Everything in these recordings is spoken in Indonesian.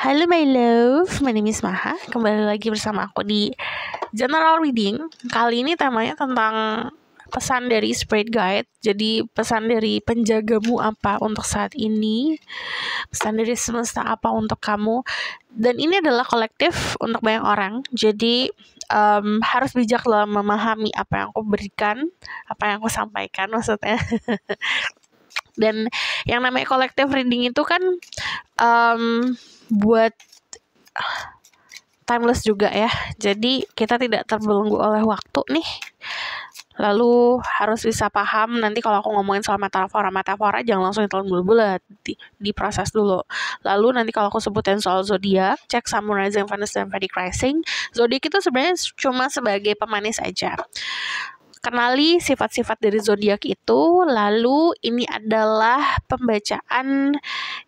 Halo my love, my name is Maha. Kembali lagi bersama aku di General Reading. Kali ini temanya tentang pesan dari Spirit Guide. Jadi pesan dari penjagamu apa untuk saat ini, pesan dari semesta apa untuk kamu. Dan ini adalah kolektif untuk banyak orang. Jadi harus bijak dalam memahami apa yang aku berikan, apa yang aku sampaikan maksudnya. Dan yang namanya collective reading itu kan buat timeless juga ya. Jadi kita tidak terbelenggu oleh waktu nih. Lalu harus bisa paham, nanti kalau aku ngomongin soal metafora jangan langsung ditelan bulat-bulat, diproses dulu. Lalu nanti kalau aku sebutin soal zodiak, cek Sun, Moon, Rising, Venus, dan Vedic Rising. Zodiak itu sebenarnya cuma sebagai pemanis aja. Kenali sifat-sifat dari zodiak itu, lalu ini adalah pembacaan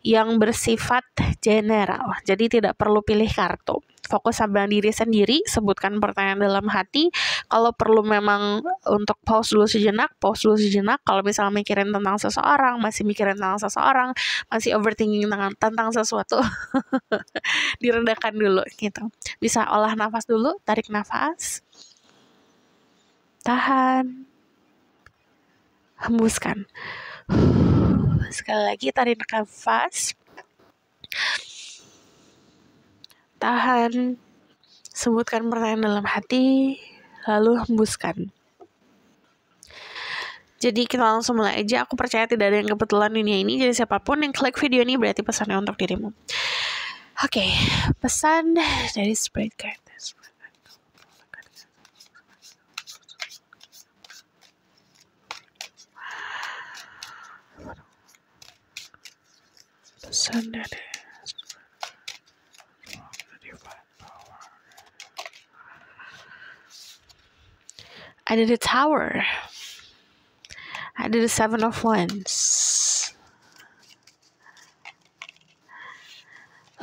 yang bersifat general. Jadi tidak perlu pilih kartu. Fokus sama diri sendiri, sebutkan pertanyaan dalam hati. Kalau perlu memang untuk pause dulu sejenak. Kalau misalnya mikirin tentang seseorang, masih mikirin tentang seseorang, masih overthinking tentang sesuatu, direndahkan dulu gitu. Bisa olah nafas dulu, tarik nafas. Tahan, hembuskan. Sekali lagi tarik nafas, tahan, sebutkan pertanyaan dalam hati, lalu hembuskan. Jadi kita langsung mulai aja. Aku percaya tidak ada yang kebetulan dunia ini. Jadi siapapun yang klik video ini berarti pesannya untuk dirimu. Oke, pesan dari Spirit Guide. Pesan dari ada the Tower, ada the Seven of Wands,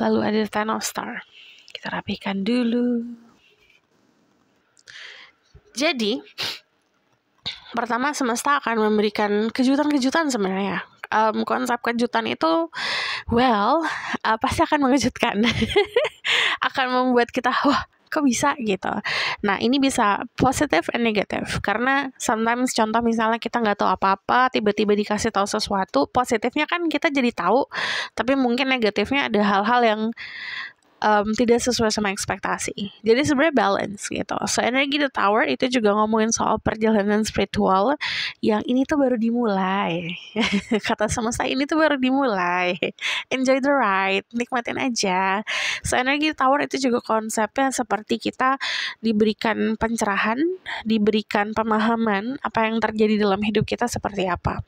lalu ada the Ten of Star. Kita rapikan dulu. Jadi pertama, semesta akan memberikan kejutan-kejutan sebenarnya. Konsep kejutan itu pasti akan mengejutkan. Akan membuat kita wah, kok bisa gitu. Nah, ini bisa positif and negatif. Karena sometimes contoh misalnya kita nggak tahu apa-apa, tiba-tiba dikasih tahu sesuatu, positifnya kan kita jadi tahu, tapi mungkin negatifnya ada hal-hal yang tidak sesuai sama ekspektasi. Jadi sebenarnya balance gitu. So energi the Tower itu juga ngomongin soal perjalanan spiritual yang ini tuh baru dimulai. Kata semesta ini tuh baru dimulai. Enjoy the ride, nikmatin aja. So energi the Tower itu juga konsepnya seperti kita diberikan pencerahan, diberikan pemahaman apa yang terjadi dalam hidup kita seperti apa.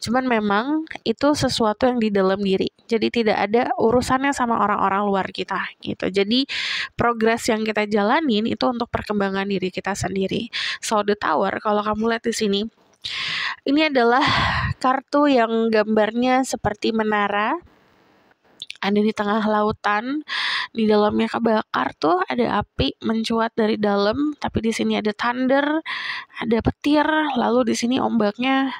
Cuman memang itu sesuatu yang di dalam diri. Jadi tidak ada urusannya sama orang-orang luar kita gitu. Jadi progres yang kita jalanin itu untuk perkembangan diri kita sendiri. So the Tower kalau kamu lihat di sini, ini adalah kartu yang gambarnya seperti menara. Ada di tengah lautan, di dalamnya kebakar tuh ada api mencuat dari dalam, tapi di sini ada thunder, ada petir, lalu di sini ombaknya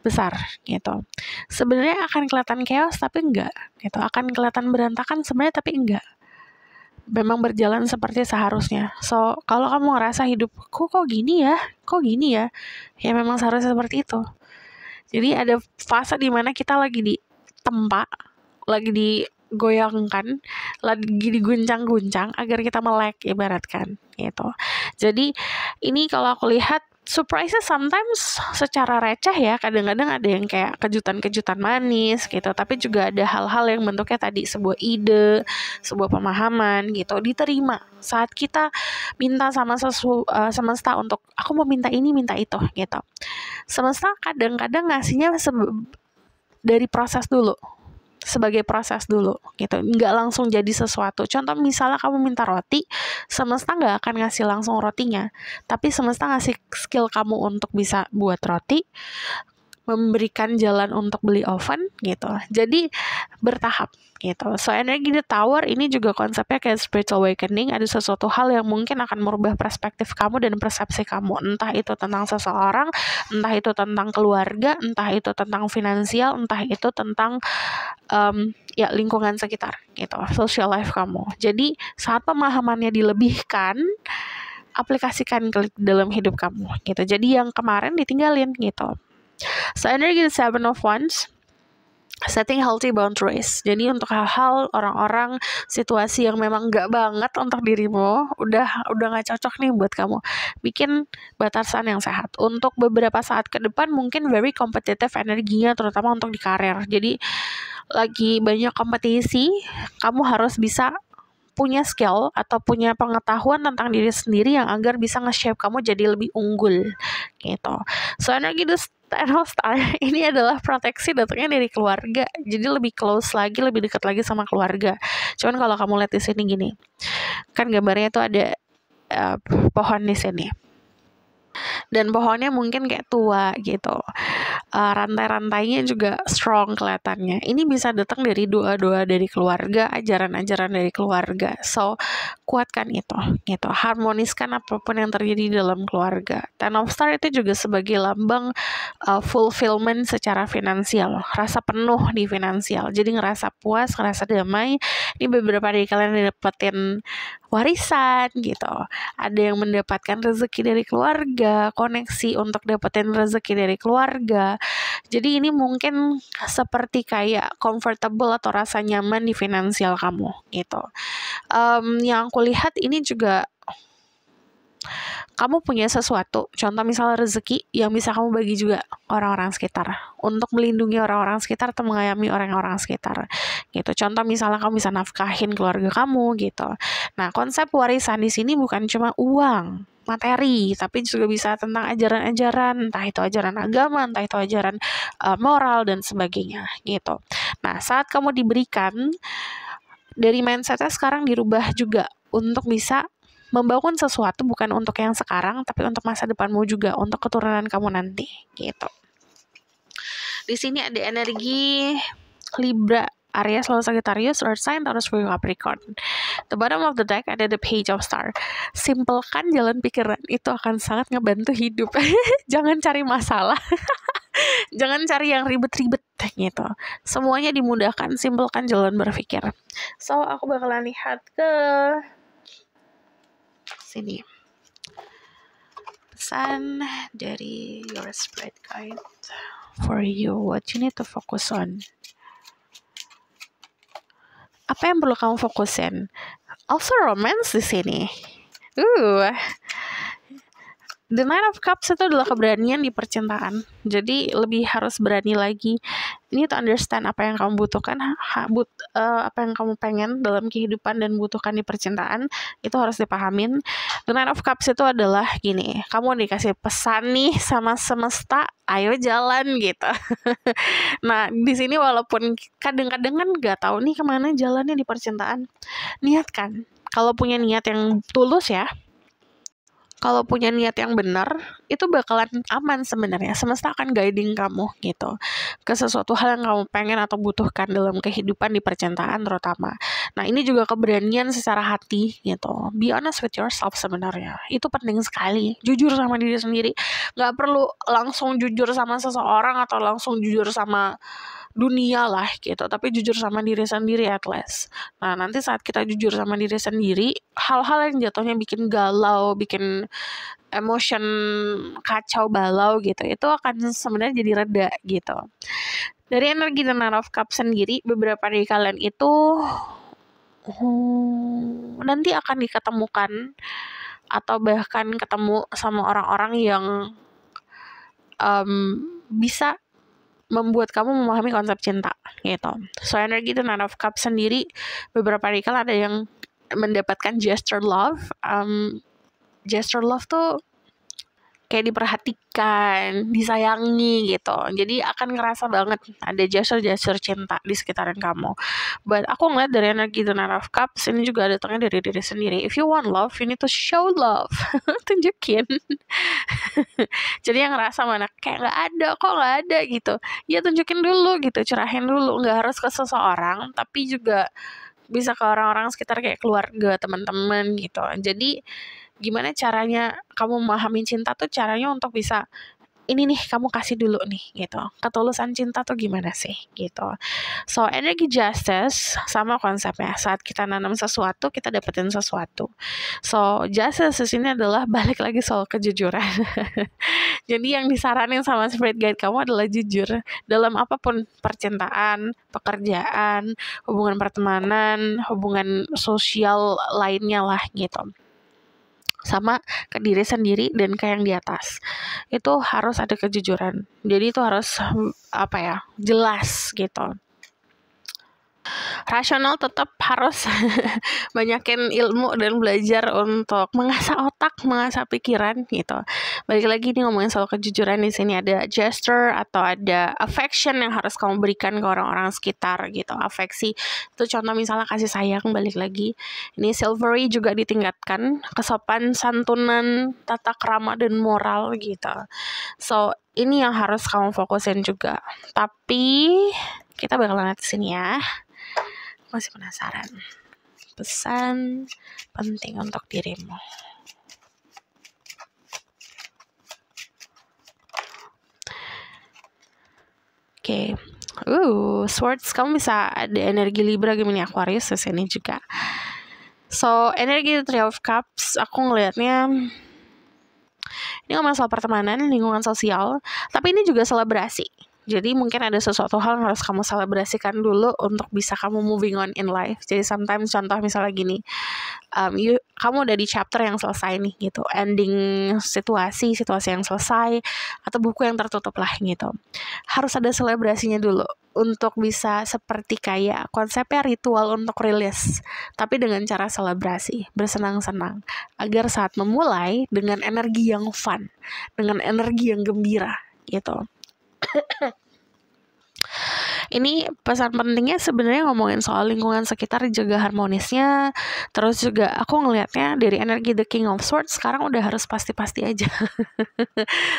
besar gitu. Sebenarnya akan kelihatan chaos tapi enggak gitu. Akan kelihatan berantakan sebenarnya tapi enggak. Memang berjalan seperti seharusnya. So, kalau kamu ngerasa hidup kok gini ya? Ya memang seharusnya seperti itu. Jadi ada fase di mana kita lagi ditempa, lagi digoyangkan, lagi diguncang-guncang agar kita melek ibaratkan gitu. Jadi ini kalau aku lihat surprise sometimes secara receh ya, kadang-kadang ada yang kayak kejutan-kejutan manis gitu, tapi juga ada hal-hal yang bentuknya tadi sebuah ide, sebuah pemahaman gitu, diterima saat kita minta sama semesta untuk aku mau minta ini, minta itu gitu. Semesta kadang-kadang ngasihnya dari proses dulu, sebagai proses dulu gitu, nggak langsung jadi sesuatu. Contoh misalnya kamu minta roti, semesta nggak akan ngasih langsung rotinya, tapi semesta ngasih skill kamu untuk bisa buat roti, memberikan jalan untuk beli oven gitu. Jadi bertahap gitu. So energi the Tower ini juga konsepnya kayak spiritual awakening, ada sesuatu hal yang mungkin akan merubah perspektif kamu dan persepsi kamu, entah itu tentang seseorang, entah itu tentang keluarga, entah itu tentang finansial, entah itu tentang ya lingkungan sekitar gitu, social life kamu. Jadi saat pemahamannya dilebihkan, aplikasikan ke dalam hidup kamu gitu. Jadi yang kemarin ditinggalin gitu. So energi the Seven of Wands, setting healthy boundaries. Jadi untuk hal-hal, orang-orang, situasi yang memang gak banget untuk dirimu, udah gak cocok nih buat kamu, bikin batasan yang sehat. Untuk beberapa saat ke depan mungkin very competitive energinya, terutama untuk di karir. Jadi lagi banyak kompetisi, kamu harus bisa punya skill atau punya pengetahuan tentang diri sendiri yang agar bisa nge-shape kamu jadi lebih unggul gitu. So energi the Ten of Star ini adalah proteksi datangnya dari keluarga, jadi lebih close lagi, lebih dekat lagi sama keluarga. Cuman kalau kamu lihat di sini gini, kan gambarnya tuh ada pohon di sini, dan pohonnya mungkin kayak tua gitu. Rantai-rantainya juga strong kelihatannya. Ini bisa datang dari doa-doa dari keluarga, ajaran-ajaran dari keluarga. So, kuatkan itu gitu. Harmoniskan apapun yang terjadi dalam keluarga. Ten of Star itu juga sebagai lambang fulfillment secara finansial. Rasa penuh di finansial. Jadi ngerasa puas, ngerasa damai. Ini beberapa dari kalian dapetin warisan gitu. Ada yang mendapatkan rezeki dari keluarga, koneksi untuk dapetin rezeki dari keluarga. Jadi ini mungkin seperti kayak comfortable atau rasa nyaman di finansial kamu gitu. Yang aku lihat ini juga kamu punya sesuatu, contoh misalnya rezeki yang bisa kamu bagi juga orang-orang sekitar, untuk melindungi orang-orang sekitar atau mengayomi orang-orang sekitar gitu. Contoh misalnya kamu bisa nafkahin keluarga kamu gitu. Nah, konsep warisan di sini bukan cuma uang, materi, tapi juga bisa tentang ajaran-ajaran, entah itu ajaran agama, entah itu ajaran moral dan sebagainya gitu. Nah, saat kamu diberikan, dari mindsetnya sekarang dirubah juga untuk bisa membangun sesuatu bukan untuk yang sekarang, tapi untuk masa depanmu juga, untuk keturunan kamu nanti, gitu. Di sini ada energi Libra, Aries, Leo, Sagittarius, Earth sign, Taurus, Virgo, Capricorn. The bottom of the deck ada the Page of Star. Simpelkan jalan pikiran, itu akan sangat ngebantu hidup. Jangan cari masalah. Jangan cari yang ribet-ribet gitu. Semuanya dimudahkan, simpelkan jalan berpikir. So, aku bakalan lihat ke sini. Pesan dari your spirit guide for you, what you need to focus on. Apa yang perlu kamu fokusin? Also romance di sini. The Nine of Cups itu adalah keberanian di percintaan. Jadi lebih harus berani lagi. Ini to understand apa yang kamu butuhkan, apa yang kamu pengen dalam kehidupan dan butuhkan di percintaan. Itu harus dipahamin. The Nine of Cups itu adalah gini, kamu dikasih pesan nih sama semesta, ayo jalan gitu. Nah, di sini walaupun kadang-kadang kan nggak tahu nih kemana jalannya di percintaan, niatkan. Kalau punya niat yang tulus ya, kalau punya niat yang benar, itu bakalan aman sebenarnya. Semesta akan guiding kamu gitu ke sesuatu hal yang kamu pengen atau butuhkan dalam kehidupan di percintaan terutama. Nah, ini juga keberanian secara hati gitu. Be honest with yourself sebenarnya. Itu penting sekali. Jujur sama diri sendiri. Gak perlu langsung jujur sama seseorang atau langsung jujur sama dunia lah gitu, tapi jujur sama diri sendiri at least. Nah, nanti saat kita jujur sama diri sendiri, hal-hal yang jatuhnya bikin galau, bikin emotion kacau balau gitu, itu akan sebenarnya jadi reda gitu. Dari energi The Nine of Cups sendiri, beberapa dari kalian itu nanti akan diketemukan atau bahkan ketemu sama orang-orang yang bisa membuat kamu memahami konsep cinta gitu. So energi The Nine of Cups sendiri, beberapa dari kalian ada yang mendapatkan gesture love. Gesture love tuh kayak diperhatikan, disayangi gitu. Jadi akan ngerasa banget ada gesture-gesture cinta di sekitaran kamu. But aku ngeliat dari energi The Knight of Cups ini juga datangnya dari diri sendiri. If you want love, you need to show love. Tunjukin. Jadi yang ngerasa mana kayak kok nggak ada gitu. Ya tunjukin dulu gitu, cerahin dulu. Nggak harus ke seseorang, tapi juga bisa ke orang-orang sekitar kayak keluarga, teman-teman gitu. Jadi gimana caranya kamu memahami cinta tuh caranya untuk bisa ini nih kamu kasih dulu nih gitu. Ketulusan cinta tuh gimana sih gitu. So energy justice sama konsepnya, saat kita nanam sesuatu kita dapetin sesuatu. So justice di sini adalah balik lagi soal kejujuran. Jadi yang disaranin sama spirit guide kamu adalah jujur dalam apapun, percintaan, pekerjaan, hubungan pertemanan, hubungan sosial lainnya lah gitu. Sama ke diri sendiri dan ke yang di atas. Itu harus ada kejujuran. Jadi itu harus jelas gitu. Rasional tetap harus banyakin ilmu dan belajar untuk mengasah otak, mengasah pikiran gitu. Balik lagi nih ngomongin soal kejujuran, di sini ada gesture atau ada affection yang harus kamu berikan ke orang-orang sekitar gitu. Afeksi itu contoh misalnya kasih sayang, balik lagi. Ini silvery juga ditingkatkan, kesopan santunan, tata krama dan moral gitu. So ini yang harus kamu fokusin juga. Tapi kita bakal lihat di sini ya. Masih penasaran. Pesan penting untuk dirimu. Oke. Swords, kamu bisa ada energi Libra, Gemini, Aquarius di sini juga. So, energi Three of Cups, aku ngelihatnya ini ngomong soal pertemanan, lingkungan sosial, tapi ini juga selebrasi. Jadi mungkin ada sesuatu hal yang harus kamu selebrasikan dulu untuk bisa kamu moving on in life. Jadi sometimes contoh misalnya gini, kamu udah di chapter yang selesai nih gitu, ending situasi yang selesai atau buku yang tertutup lah gitu. Harus ada selebrasinya dulu untuk bisa seperti kayak konsepnya ritual untuk rilis, tapi dengan cara selebrasi, bersenang-senang, agar saat memulai dengan energi yang fun, dengan energi yang gembira gitu. Ini pesan pentingnya sebenarnya ngomongin soal lingkungan sekitar, jaga harmonisnya. Terus juga aku ngelihatnya dari energi The King of Swords sekarang udah harus pasti-pasti aja.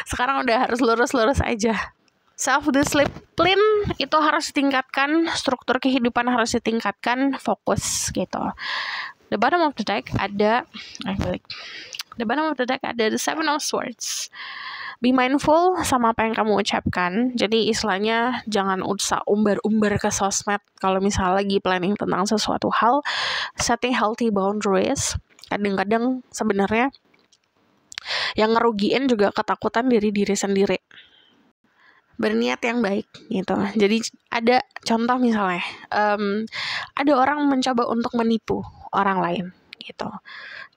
Sekarang udah harus lurus-lurus aja. Self-discipline itu harus ditingkatkan, struktur kehidupan harus ditingkatkan, fokus gitu. The bottom of the deck ada The Seven of Swords. Be mindful sama apa yang kamu ucapkan. Jadi istilahnya jangan usah umbar-umbar ke sosmed kalau misalnya lagi planning tentang sesuatu hal. Setting healthy boundaries. Kadang-kadang sebenarnya yang ngerugiin juga ketakutan dari diri sendiri. Berniat yang baik gitu. Jadi ada contoh misalnya ada orang mencoba untuk menipu orang lain gitu.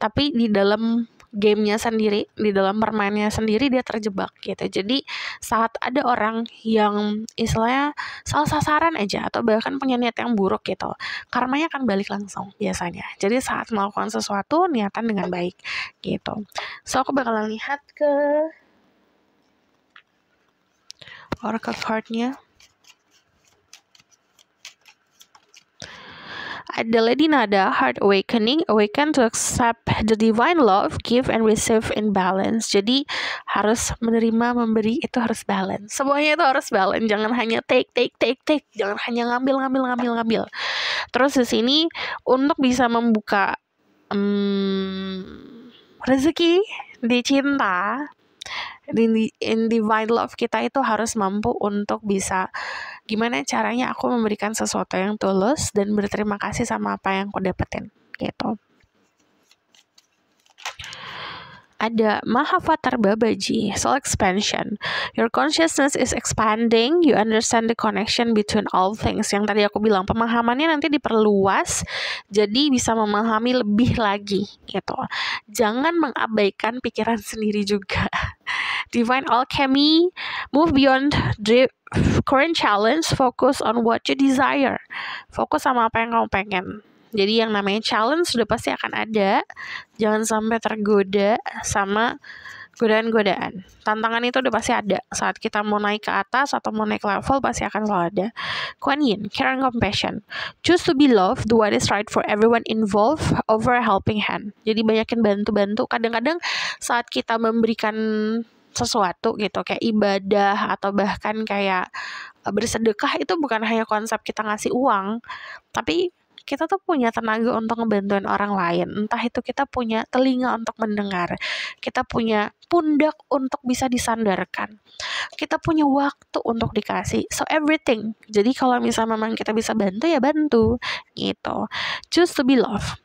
Tapi di dalam gamenya sendiri, di dalam permainnya sendiri dia terjebak gitu. Jadi saat ada orang yang istilahnya salah sasaran aja atau bahkan punya niat yang buruk gitu, karmanya akan balik langsung biasanya. Jadi saat melakukan sesuatu niatan dengan baik gitu. So aku bakalan lihat ke oracle card-nya. Ada Lady Nada, Heart Awakening, awaken to accept the divine love, give and receive in balance. Jadi harus menerima, memberi itu harus balance. Semuanya itu harus balance. Jangan hanya take. Jangan hanya ngambil. Terus di sini untuk bisa membuka rezeki di cinta, in divine love kita itu harus mampu untuk bisa gimana caranya aku memberikan sesuatu yang tulus dan berterima kasih sama apa yang aku dapetin gitu. Ada Mahavatar Babaji, soul expansion. Your consciousness is expanding, you understand the connection between all things. Yang tadi aku bilang, pemahamannya nanti diperluas, jadi bisa memahami lebih lagi gitu. Jangan mengabaikan pikiran sendiri juga. Divine alchemy, move beyond the current challenge, focus on what you desire. Fokus sama apa yang kamu pengen. Jadi yang namanya challenge sudah pasti akan ada. Jangan sampai tergoda sama godaan-godaan. Tantangan itu udah pasti ada. Saat kita mau naik ke atas atau mau naik level, pasti akan selalu ada. Kuan Yin, care and compassion. Choose to be loved, do what is right for everyone involved over a helping hand. Jadi banyakin bantu-bantu. Kadang-kadang saat kita memberikan sesuatu gitu, kayak ibadah atau bahkan kayak bersedekah, itu bukan hanya konsep kita ngasih uang, tapi kita tuh punya tenaga untuk ngebantuin orang lain. Entah itu kita punya telinga untuk mendengar, kita punya pundak untuk bisa disandarkan, kita punya waktu untuk dikasih, so everything. Jadi kalau misalnya memang kita bisa bantu, ya bantu gitu. Choose to be loved.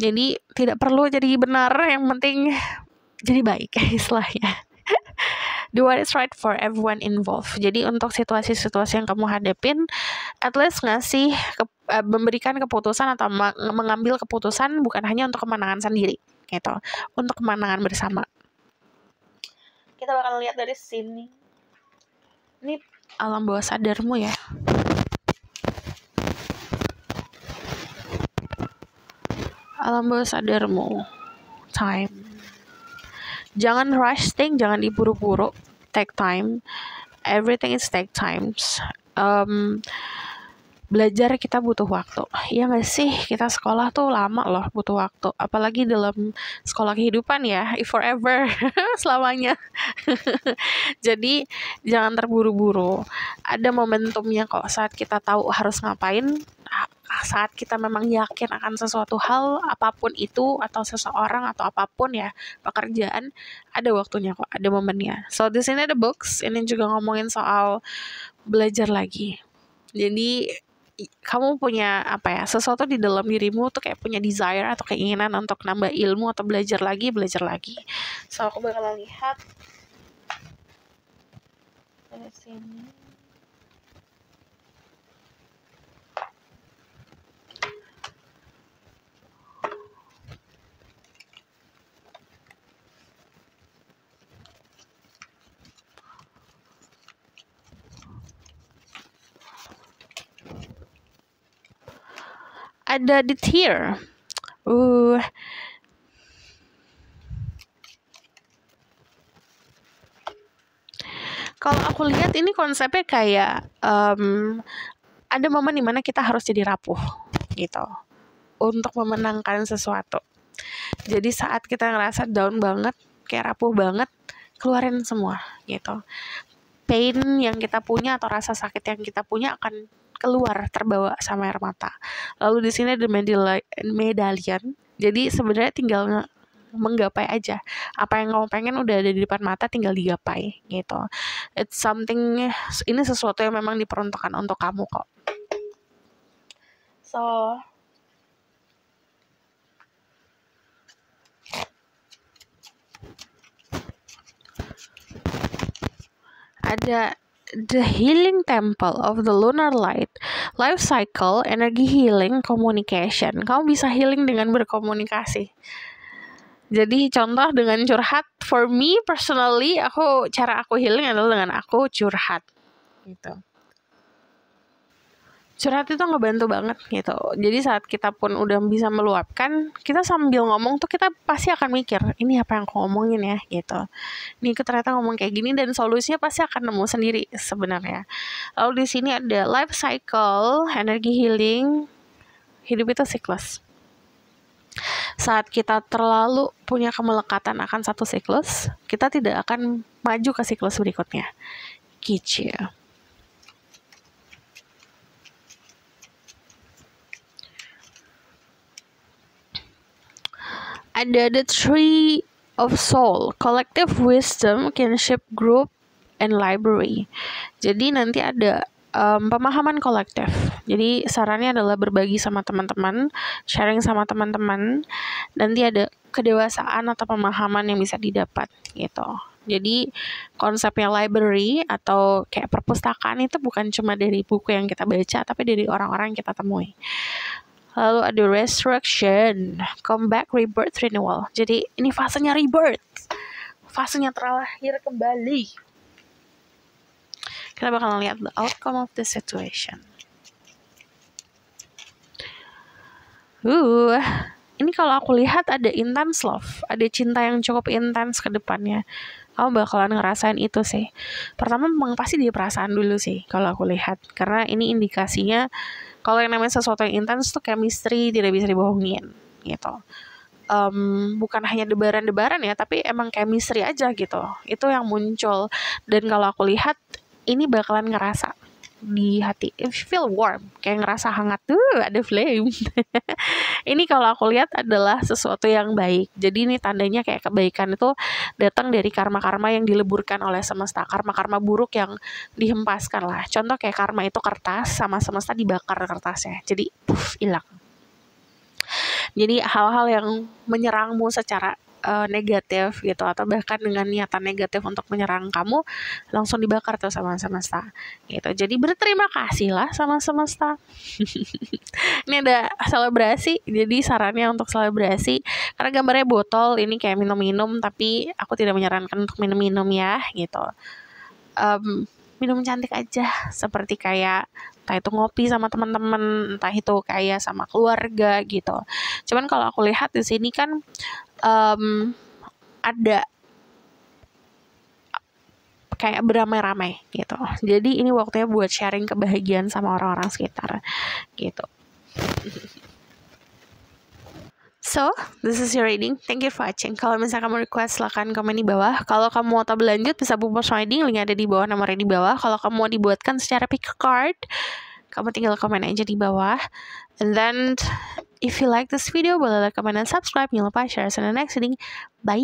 Jadi tidak perlu jadi benar, yang penting jadi baik istilahnya. Do what is right for everyone involved. Jadi untuk situasi-situasi yang kamu hadapin, at least memberikan keputusan atau mengambil keputusan bukan hanya untuk kemenangan sendiri gitu, untuk kemenangan bersama. Kita bakal lihat dari sini. Ini alam bawah sadarmu ya. Alam bawah sadarmu. Time. Jangan rush thing, jangan diburu-buru. Take time. Everything is take times. Belajar kita butuh waktu. Iya gak sih? Kita sekolah tuh lama loh, butuh waktu. Apalagi dalam sekolah kehidupan ya, forever, selamanya. Jadi jangan terburu-buru. Ada momentumnya kok saat kita tahu harus ngapain. Saat kita memang yakin akan sesuatu hal, apapun itu, atau seseorang, atau apapun ya, pekerjaan, ada waktunya kok, ada momennya. So di sini ada books, ini juga ngomongin soal belajar lagi. Jadi kamu punya sesuatu di dalam dirimu tuh kayak punya desire atau keinginan untuk nambah ilmu atau belajar lagi. So aku bakal lihat dari sini. Ada di tier. Kalau aku lihat ini konsepnya kayak ada momen dimana kita harus jadi rapuh gitu untuk memenangkan sesuatu. Jadi saat kita ngerasa down banget, kayak rapuh banget, keluarin semua gitu. Pain yang kita punya atau rasa sakit yang kita punya akan keluar, terbawa sama air mata. Lalu di sini ada medallion. Jadi sebenarnya tinggal menggapai aja. Apa yang kamu pengen udah ada di depan mata, tinggal digapai gitu. It's something, ini sesuatu yang memang diperuntukkan untuk kamu kok. So ada The Healing Temple of the Lunar Light, Life Cycle, Energy Healing, Communication. Kamu bisa healing dengan berkomunikasi. Jadi contoh dengan curhat. For me personally, cara aku healing adalah dengan aku curhat gitu. Curhat itu ngebantu banget gitu. Jadi saat kita pun udah bisa meluapkan, kita sambil ngomong tuh kita pasti akan mikir, ini apa yang aku ngomongin ya gitu. Ini aku ternyata ngomong kayak gini, dan solusinya pasti akan nemu sendiri sebenarnya. Lalu di sini ada life cycle, energy healing. Hidup itu siklus. Saat kita terlalu punya kemelekatan akan satu siklus, kita tidak akan maju ke siklus berikutnya. Gitu. Ada the Tree of Soul, Collective Wisdom, Kinship Group, and Library. Jadi nanti ada pemahaman kolektif. Jadi sarannya adalah berbagi sama teman-teman, sharing sama teman-teman. Nanti ada kedewasaan atau pemahaman yang bisa didapat gitu. Jadi konsepnya library atau kayak perpustakaan itu bukan cuma dari buku yang kita baca, tapi dari orang-orang yang kita temui. Lalu ada resurrection, comeback, rebirth, renewal. Jadi ini fasenya rebirth, fasenya terlahir kembali. Kita bakal lihat the outcome of the situation. Ini kalau aku lihat ada intense love, ada cinta yang cukup intens ke depannya. Kamu bakalan ngerasain itu sih. Pertama memang pasti di perasaan dulu sih kalau aku lihat. Karena ini indikasinya kalau yang namanya sesuatu yang intens tuh chemistry tidak bisa dibohongin gitu. Bukan hanya debaran-debaran ya, tapi emang chemistry aja gitu. Itu yang muncul. Dan kalau aku lihat ini bakalan ngerasa di hati, if you feel warm, kayak ngerasa hangat tuh, ada flame. Ini kalau aku lihat adalah sesuatu yang baik. Jadi ini tandanya kayak kebaikan itu datang dari karma-karma yang dileburkan oleh semesta, karma-karma buruk yang dihempaskan lah. Contoh kayak karma itu kertas, sama semesta dibakar kertasnya, jadi hilang. Jadi hal-hal yang menyerangmu secara negatif gitu, atau bahkan dengan niatan negatif untuk menyerang kamu, langsung dibakar tuh sama semesta gitu. Jadi berterima kasih lah sama semesta. Ini ada selebrasi, jadi sarannya untuk selebrasi, karena gambarnya botol ini kayak minum-minum, tapi aku tidak menyarankan untuk minum-minum ya gitu. Minum cantik aja, seperti kayak entah itu ngopi sama teman-teman, entah itu kayak sama keluarga gitu. Cuman kalau aku lihat di sini kan ada kayak beramai-ramai gitu. Jadi ini waktunya buat sharing kebahagiaan sama orang-orang sekitar gitu. So, this is your reading. Thank you for watching. Kalau misalnya kamu request, silahkan komen di bawah. Kalau kamu mau tahu berlanjut, bisa buat reading. Link ada di bawah, nomornya di bawah. Kalau kamu mau dibuatkan secara pick card, kamu tinggal komen aja di bawah. And then, if you like this video, boleh like, comment, dan subscribe. Jangan lupa share in the next reading. Bye!